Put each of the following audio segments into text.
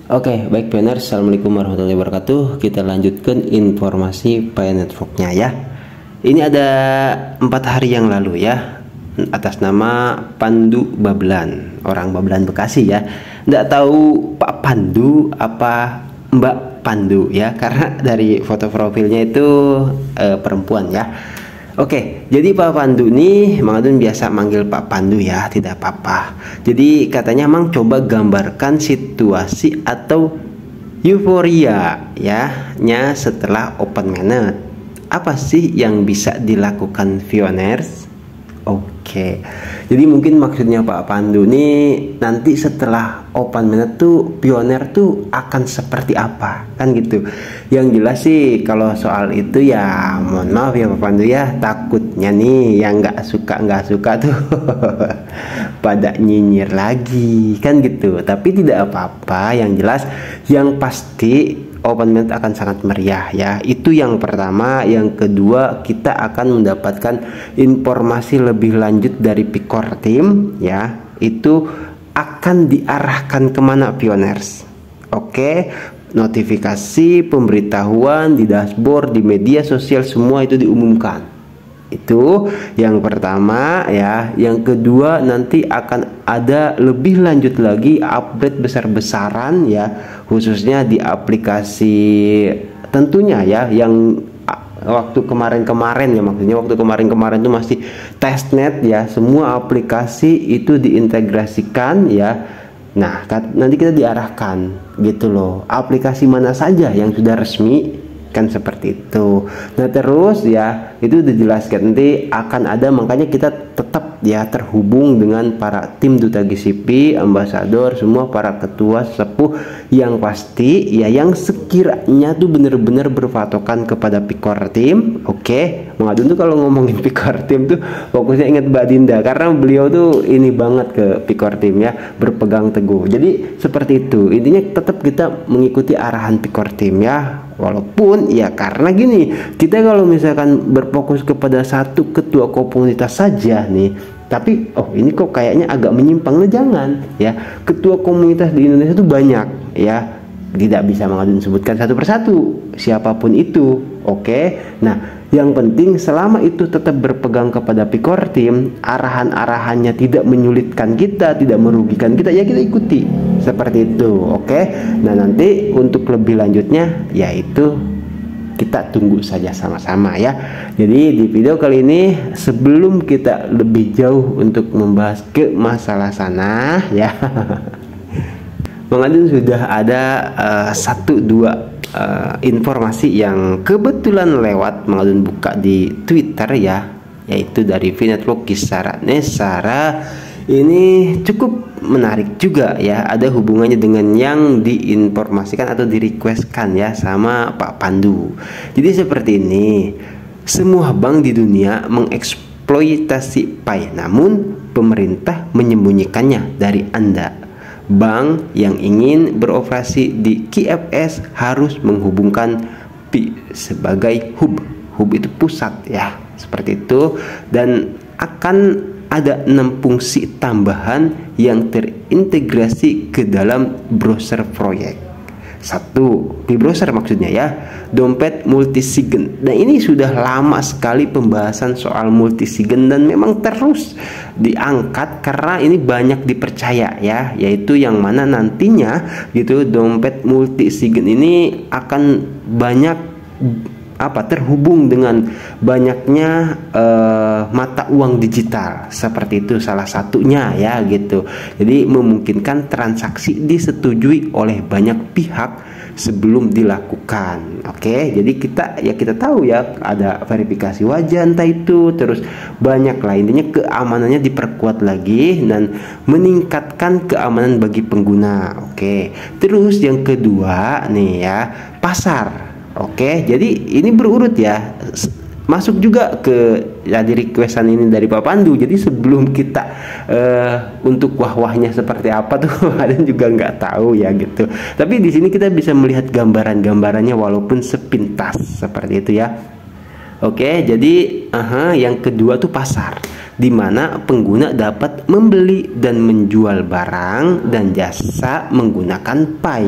Oke, baik Pioneer, Assalamualaikum warahmatullahi wabarakatuh. Kita lanjutkan informasi Pi Network-nya ya. Ini ada 4 hari yang lalu ya, atas nama Pandu Babelan, orang Babelan Bekasi ya. Nggak tahu Pak Pandu apa Mbak Pandu ya, karena dari foto profilnya itu perempuan ya. Oke, jadi Pak Pandu nih, Mang Adun biasa manggil Pak Pandu ya, tidak apa-apa. Jadi katanya Mang coba gambarkan situasi atau euforia ya, setelah Open Mainnet. Apa sih yang bisa dilakukan Pioneers? Oke, jadi mungkin maksudnya Pak Pandu nih nanti setelah Open Mainnet tuh Pioneer tuh akan seperti apa kan gitu. Yang jelas sih kalau soal itu ya mohon maaf ya Pak Pandu ya, takutnya nih yang nggak suka tuh pada nyinyir lagi kan gitu. Tapi tidak apa-apa, yang jelas yang pasti Open Mainnet akan sangat meriah ya. Itu yang pertama. Yang kedua, kita akan mendapatkan informasi lebih lanjut dari Picor Team ya. Itu akan diarahkan kemana Pioneers? Oke, notifikasi, pemberitahuan di dashboard, di media sosial, semua itu diumumkan. Itu yang pertama ya. Yang kedua, nanti akan ada lebih lanjut lagi update besar-besaran ya, khususnya di aplikasi tentunya ya, yang waktu kemarin ya, maksudnya waktu kemarin itu masih testnet ya, semua aplikasi itu diintegrasikan ya. Nah, nanti kita diarahkan gitu loh, aplikasi mana saja yang sudah resmi kan, seperti itu. Nah terus ya, itu dijelaskan nanti akan ada, makanya kita tetap ya terhubung dengan para tim duta GCP, ambasador, semua para ketua sepuh yang pasti ya, yang sekiranya tuh bener-bener berpatokan kepada Picor Team. Oke, Mang Adun tuh kalau ngomongin Picor Team tuh fokusnya ingat Mbak Dinda, karena beliau tuh ini banget ke Picor Team ya, berpegang teguh. Jadi seperti itu, intinya tetap kita mengikuti arahan Picor Team ya. Walaupun ya karena gini, kita kalau misalkan berfokus kepada satu ketua komunitas saja nih, tapi oh ini kok kayaknya agak menyimpang. Nah jangan ya, ketua komunitas di Indonesia itu banyak ya, tidak bisa Mang Adun sebutkan satu persatu siapapun itu. Oke, nah yang penting selama itu tetap berpegang kepada Picor Team, arahan-arahannya tidak menyulitkan kita, tidak merugikan kita, ya kita ikuti seperti itu. Oke, nah nanti untuk lebih lanjutnya yaitu kita tunggu saja sama-sama ya. Jadi di video kali ini, sebelum kita lebih jauh untuk membahas ke masalah sana ya, Mang Adun sudah ada 1-2 informasi yang kebetulan lewat Mang Adun buka di Twitter ya, yaitu dari Network Kisara Nesara. Ini cukup menarik juga ya, ada hubungannya dengan yang diinformasikan atau direquestkan ya sama Pak Pandu. Jadi seperti ini, semua bank di dunia mengeksploitasi Pi, namun pemerintah menyembunyikannya dari Anda. Bank yang ingin beroperasi di QFS harus menghubungkan Pi sebagai hub. Hub itu pusat ya, seperti itu. Dan akan ada 6 fungsi tambahan yang terintegrasi ke dalam browser proyek. 1, di browser maksudnya ya, dompet multisign. Nah ini sudah lama sekali pembahasan soal multisign dan memang terus diangkat karena ini banyak dipercaya ya, yaitu yang mana nantinya gitu dompet multisign ini akan banyak terhubung dengan banyaknya mata uang digital, seperti itu salah satunya ya gitu. Jadi memungkinkan transaksi disetujui oleh banyak pihak sebelum dilakukan. Oke, jadi kita tahu ya, ada verifikasi wajah entah itu, terus banyak lah, intinya keamanannya diperkuat lagi dan meningkatkan keamanan bagi pengguna. Oke, terus yang kedua nih ya, pasar. Oke, jadi ini berurut ya, masuk juga ke jadi requestan ini dari Pak Pandu. Jadi sebelum kita untuk wah-wahnya seperti apa tuh kalian juga nggak tahu ya gitu. Tapi di sini kita bisa melihat gambarannya walaupun sepintas seperti itu ya. Oke, jadi yang kedua tuh pasar, di mana pengguna dapat membeli dan menjual barang dan jasa menggunakan Pi.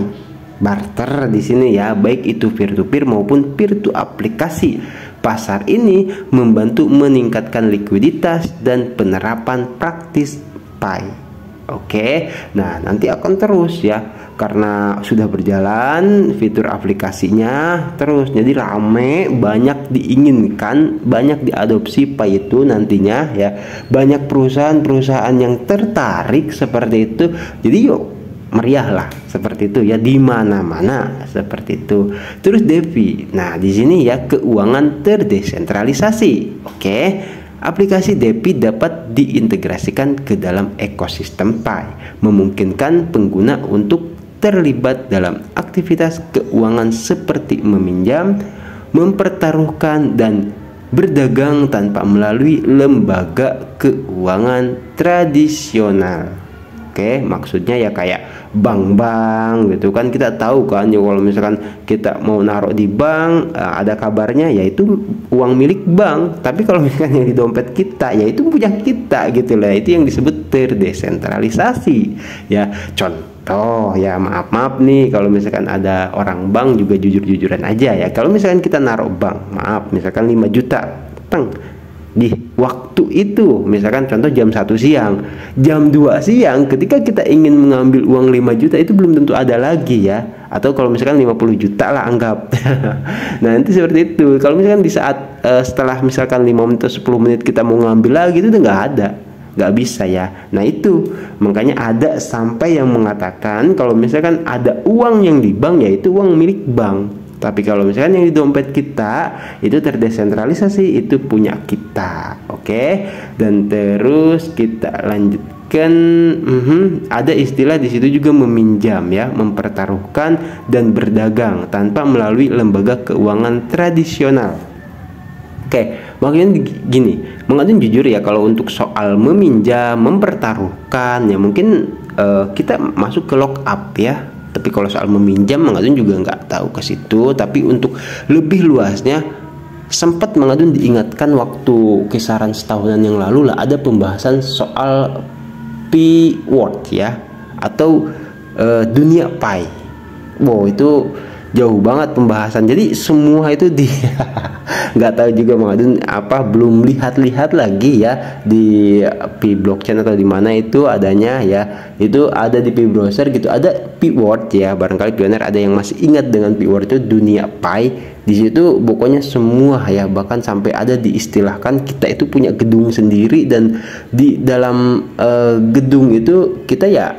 barter di sini ya, baik itu peer to peer maupun peer to aplikasi. Pasar ini membantu meningkatkan likuiditas dan penerapan praktis Pi. Oke, nah nanti akan terus ya, karena sudah berjalan fitur aplikasinya terus, jadi rame, banyak diinginkan, banyak diadopsi Pi itu nantinya ya, banyak perusahaan-perusahaan yang tertarik seperti itu. Jadi yuk meriah lah seperti itu ya, di mana-mana seperti itu. Terus DeFi, nah di sini ya keuangan terdesentralisasi. Oke. Aplikasi DeFi dapat diintegrasikan ke dalam ekosistem Pi, memungkinkan pengguna untuk terlibat dalam aktivitas keuangan seperti meminjam, mempertaruhkan, dan berdagang tanpa melalui lembaga keuangan tradisional. Oke, maksudnya ya kayak bank-bank gitu kan, kita tahu kan ya, kalau misalkan kita mau naruh di bank ada kabarnya yaitu uang milik bank, tapi kalau misalkan yang di dompet kita yaitu punya kita gitu lah, itu yang disebut terdesentralisasi ya. Contoh ya, maaf nih kalau misalkan ada orang bank juga jujur-jujuran aja ya, kalau misalkan kita naruh bank, maaf misalkan 5 juta di waktu itu, misalkan contoh jam 1 siang, jam 2 siang ketika kita ingin mengambil uang 5 juta itu belum tentu ada lagi ya, atau kalau misalkan 50 juta lah anggap. Nah nanti seperti itu, kalau misalkan di saat setelah misalkan 5 menit atau 10 menit kita mau ngambil lagi, itu udah nggak ada, nggak bisa ya. Nah itu makanya ada sampai yang mengatakan kalau misalkan ada uang yang di bank yaitu uang milik bank, tapi kalau misalkan yang di dompet kita itu terdesentralisasi, itu punya kita. Oke. Dan terus kita lanjutkan, ada istilah di situ juga meminjam ya, mempertaruhkan dan berdagang tanpa melalui lembaga keuangan tradisional. Oke, makanya gini, Mengadun jujur ya, kalau untuk soal meminjam, mempertaruhkan ya mungkin kita masuk ke lock up ya. Tapi kalau soal meminjam, Mengadun juga nggak tahu ke situ. Tapi untuk lebih luasnya, sempat Mengadun diingatkan waktu kisaran setahunan yang lalu lah, ada pembahasan soal P-word ya, atau dunia Pi. Wow, itu jauh banget pembahasan. Jadi semua itu di nggak tahu juga Mengadun belum lihat-lihat lagi ya di Pi blockchain atau di mana itu adanya ya. Itu ada di Pi browser gitu, ada P-word ya. Barangkali pioner ada yang masih ingat dengan P-word itu, dunia Pi. Di situ pokoknya semua ya, bahkan sampai ada diistilahkan kita itu punya gedung sendiri, dan di dalam gedung itu kita ya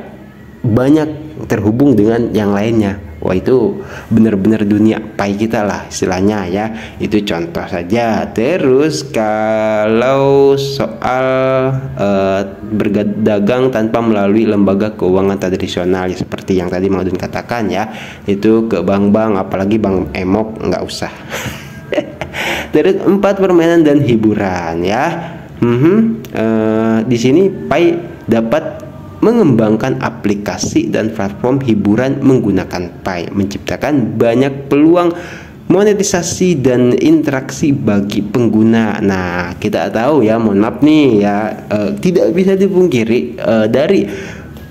banyak terhubung dengan yang lainnya. Wah, itu benar-benar dunia Pi kita lah istilahnya ya. Itu contoh saja. Terus kalau soal berdagang tanpa melalui lembaga keuangan tradisional ya, seperti yang tadi Mengadun katakan ya, itu ke bank-bank, apalagi bank emok nggak usah. Terus 4, permainan dan hiburan ya. Di sini Pi dapat mengembangkan aplikasi dan platform hiburan menggunakan Pi, menciptakan banyak peluang monetisasi dan interaksi bagi pengguna. Nah, kita tahu ya, mohon maaf nih ya, tidak bisa dipungkiri dari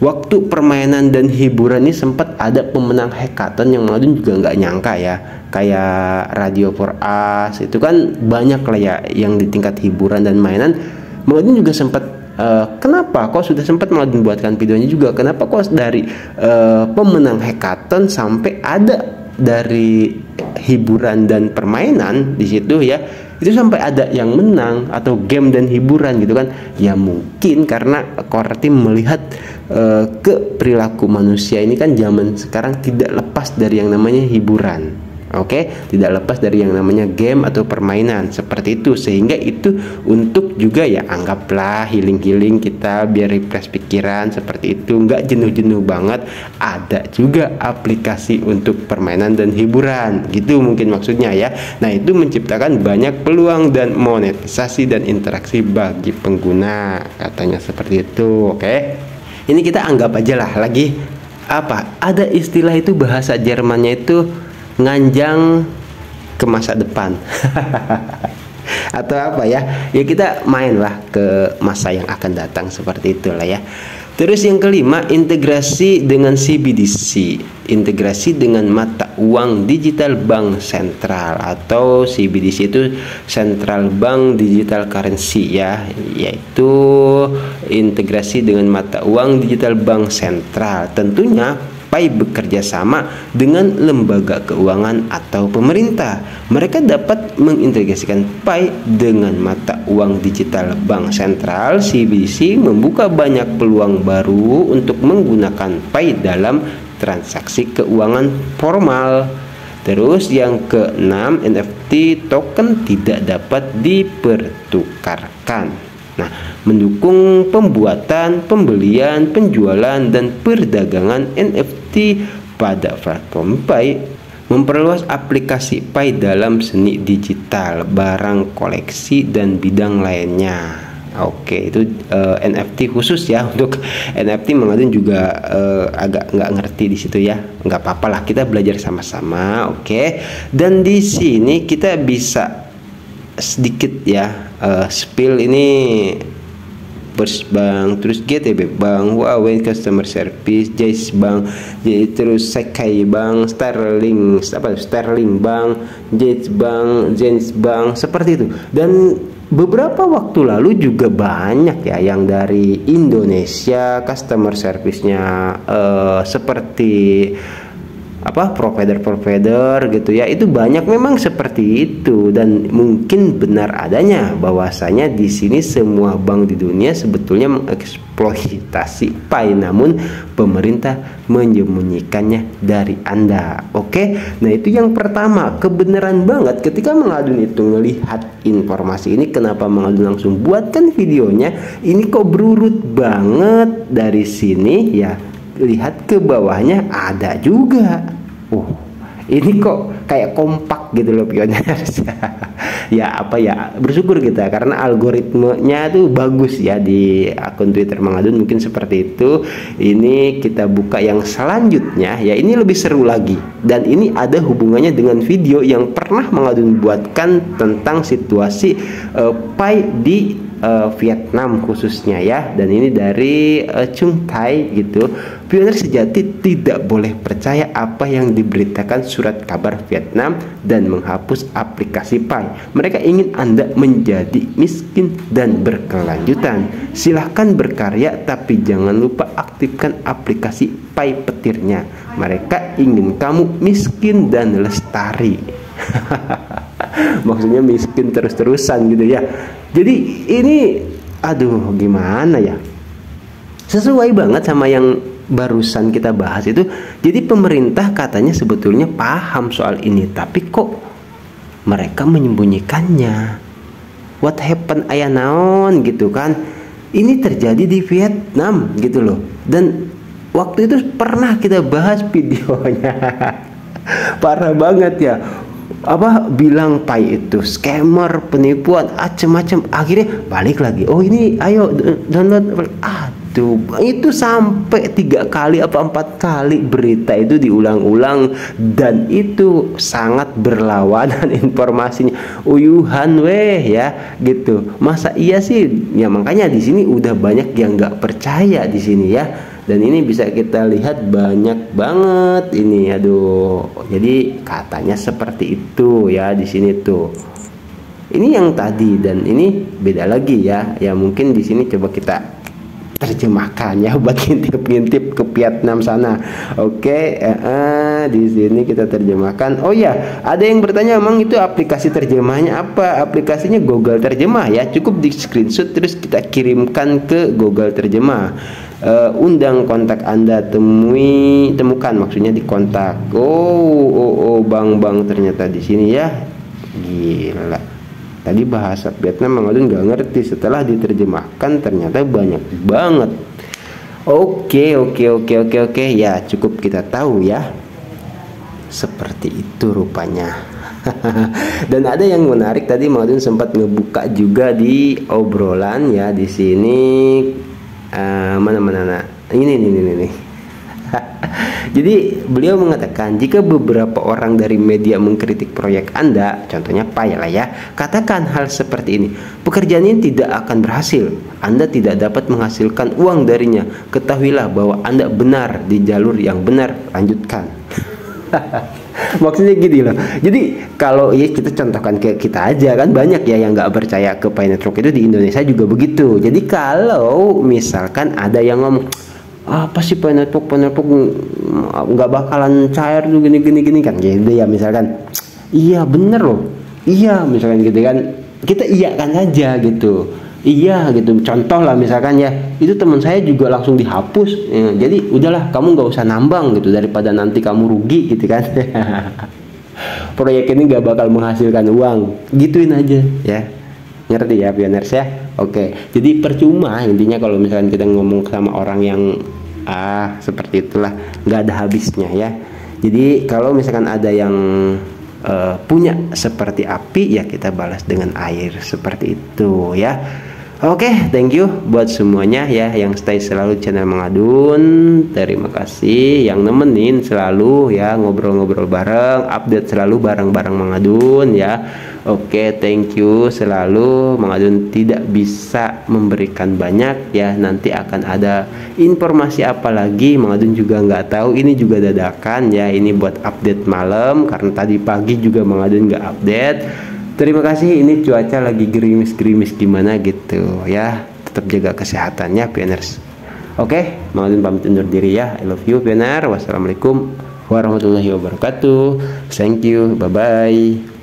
waktu permainan dan hiburan ini sempat ada pemenang hackathon yang Mengadun juga nggak nyangka ya, kayak Radio for Us itu kan banyak lah ya yang di tingkat hiburan dan mainan. Mengadun juga sempat kenapa kok sudah sempat Mengadun buatkan videonya juga, kenapa kok dari pemenang hackathon sampai ada dari hiburan dan permainan di situ ya, itu sampai ada yang menang atau game dan hiburan gitu kan ya. Mungkin karena core team melihat ke perilaku manusia ini kan zaman sekarang tidak lepas dari yang namanya hiburan. Oke, tidak lepas dari yang namanya game atau permainan seperti itu, sehingga itu untuk juga ya anggaplah healing kita biar refresh pikiran seperti itu, nggak jenuh-jenuh banget. Ada juga aplikasi untuk permainan dan hiburan gitu mungkin maksudnya ya. Nah, itu menciptakan banyak peluang dan monetisasi dan interaksi bagi pengguna, katanya seperti itu. Oke, ini kita anggap aja lah lagi ada istilah itu, bahasa Jermannya itu nganjang ke masa depan. Atau apa ya, ya kita mainlah ke masa yang akan datang seperti itulah ya. Terus yang kelima, integrasi dengan CBDC, integrasi dengan mata uang digital bank sentral, atau CBDC itu Central Bank Digital Currency ya, yaitu integrasi dengan mata uang digital bank sentral. Tentunya Pi bekerja sama dengan lembaga keuangan atau pemerintah. Mereka dapat mengintegrasikan Pi dengan mata uang digital bank sentral. CBDC membuka banyak peluang baru untuk menggunakan Pi dalam transaksi keuangan formal. Terus yang keenam, NFT token tidak dapat dipertukarkan. Nah, mendukung pembuatan, pembelian, penjualan, dan perdagangan NFT pada platform Pi, memperluas aplikasi Pi dalam seni digital, barang koleksi, dan bidang lainnya. Oke, itu NFT khusus ya. Untuk NFT Mengadun juga agak nggak ngerti di situ ya. Nggak apa-apa lah, kita belajar sama-sama. Oke, dan di sini kita bisa sedikit ya spill ini. First Bank, terus GTB Bank, Huawei Customer Service, Jais Bank, terus Sekai Bank, Sterling Bank, Jais Bank, Jens Bank, seperti itu. Dan beberapa waktu lalu juga banyak ya yang dari Indonesia customer service-nya seperti provider gitu ya, itu banyak memang seperti itu. Dan mungkin benar adanya bahwasanya di sini semua bank di dunia sebetulnya mengeksploitasi Pi, namun pemerintah menyembunyikannya dari Anda. Oke, nah itu yang pertama. Kebenaran banget ketika Mengadun itu melihat informasi ini, kenapa Mengadun langsung buatkan videonya. Ini kok berurut banget dari sini ya. Lihat ke bawahnya ada juga. Ini kok kayak kompak gitu loh Pioners. Ya bersyukur kita karena algoritmenya tuh bagus ya di akun Twitter Mengadun, mungkin seperti itu. Ini kita buka yang selanjutnya ya, ini lebih seru lagi, dan ini ada hubungannya dengan video yang pernah Mengadun buatkan tentang situasi Pi di Vietnam khususnya ya. Dan ini dari Chung Tai gitu. Pionir sejati tidak boleh percaya apa yang diberitakan surat kabar Vietnam dan menghapus aplikasi Pi. Mereka ingin Anda menjadi miskin dan berkelanjutan. Silahkan berkarya, tapi jangan lupa aktifkan aplikasi Pi petirnya. Mereka ingin kamu miskin dan lestari. Maksudnya miskin terus-terusan gitu ya. Jadi ini gimana ya, sesuai banget sama yang barusan kita bahas itu. Jadi pemerintah katanya sebetulnya paham soal ini, tapi kok mereka menyembunyikannya. What happened aya naon gitu kan. Ini terjadi di Vietnam gitu loh. Dan waktu itu pernah kita bahas videonya. Parah banget ya. Bilang Pi itu scammer, penipuan, macam-macam. Akhirnya balik lagi. Oh ini ayo download. Itu sampai 3 kali 4 kali berita itu diulang-ulang, dan itu sangat berlawanan informasinya. Uyuhan ya gitu. Masa iya sih? Ya makanya di sini udah banyak yang nggak percaya di sini ya. Dan ini bisa kita lihat banyak banget ini, jadi katanya seperti itu ya di sini tuh. Ini yang tadi, dan ini beda lagi ya. Ya mungkin di sini coba kita terjemahkan ya buat ngintip-ngintip ke Vietnam sana. Oke, di sini kita terjemahkan. Oh ya, ada yang bertanya emang itu aplikasi terjemahnya apa? Aplikasinya Google Terjemah ya. Cukup di screenshot terus kita kirimkan ke Google Terjemah. Undang kontak Anda, temukan maksudnya di kontak. Bang ternyata di sini ya. Gila. Tadi bahasa Vietnam Mengadun nggak ngerti, setelah diterjemahkan ternyata banyak banget. Oke. Ya cukup kita tahu ya. Seperti itu rupanya. Dan ada yang menarik tadi, Mengadun sempat ngebuka juga di obrolan ya di sini. Mana ini. Jadi beliau mengatakan jika beberapa orang dari media mengkritik proyek Anda, contohnya Pai lah ya, katakan hal seperti ini: pekerjaan ini tidak akan berhasil, Anda tidak dapat menghasilkan uang darinya, ketahuilah bahwa Anda benar di jalur yang benar, lanjutkan. Maksudnya gini loh. Jadi kalau ya kita contohkan ke kita aja kan, banyak ya yang nggak percaya ke Pi Network itu, di Indonesia juga begitu. Jadi kalau misalkan ada yang ngomong apa sih Pi Network nggak bakalan cair tuh gini kan, gitu ya misalkan, iya bener loh, iya misalkan gitu kan, kita iya kan saja gitu. Iya gitu, contoh lah misalkan ya, itu teman saya juga langsung dihapus ya, jadi udahlah kamu nggak usah nambang gitu, daripada nanti kamu rugi gitu kan. Proyek ini nggak bakal menghasilkan uang, gituin aja ya, ngerti ya pioners ya. Oke, jadi percuma intinya kalau misalkan kita ngomong sama orang yang seperti itulah, nggak ada habisnya ya. Jadi kalau misalkan ada yang punya seperti api ya, kita balas dengan air seperti itu ya. Oke, thank you buat semuanya ya yang stay selalu channel Mengadun. Terima kasih yang nemenin selalu ya, ngobrol-ngobrol bareng, update selalu bareng-bareng Mengadun ya. Oke, thank you selalu. Mengadun tidak bisa memberikan banyak ya, nanti akan ada informasi apa lagi Mengadun juga nggak tahu, ini juga dadakan ya, ini buat update malam karena tadi pagi juga Mengadun nggak update. Terima kasih, ini cuaca lagi gerimis-gerimis gimana gitu ya. Tetap jaga kesehatannya pioners. Oke, Mengadun pamit undur diri ya. I love you pioner. Wassalamualaikum warahmatullahi wabarakatuh. Thank you, bye bye.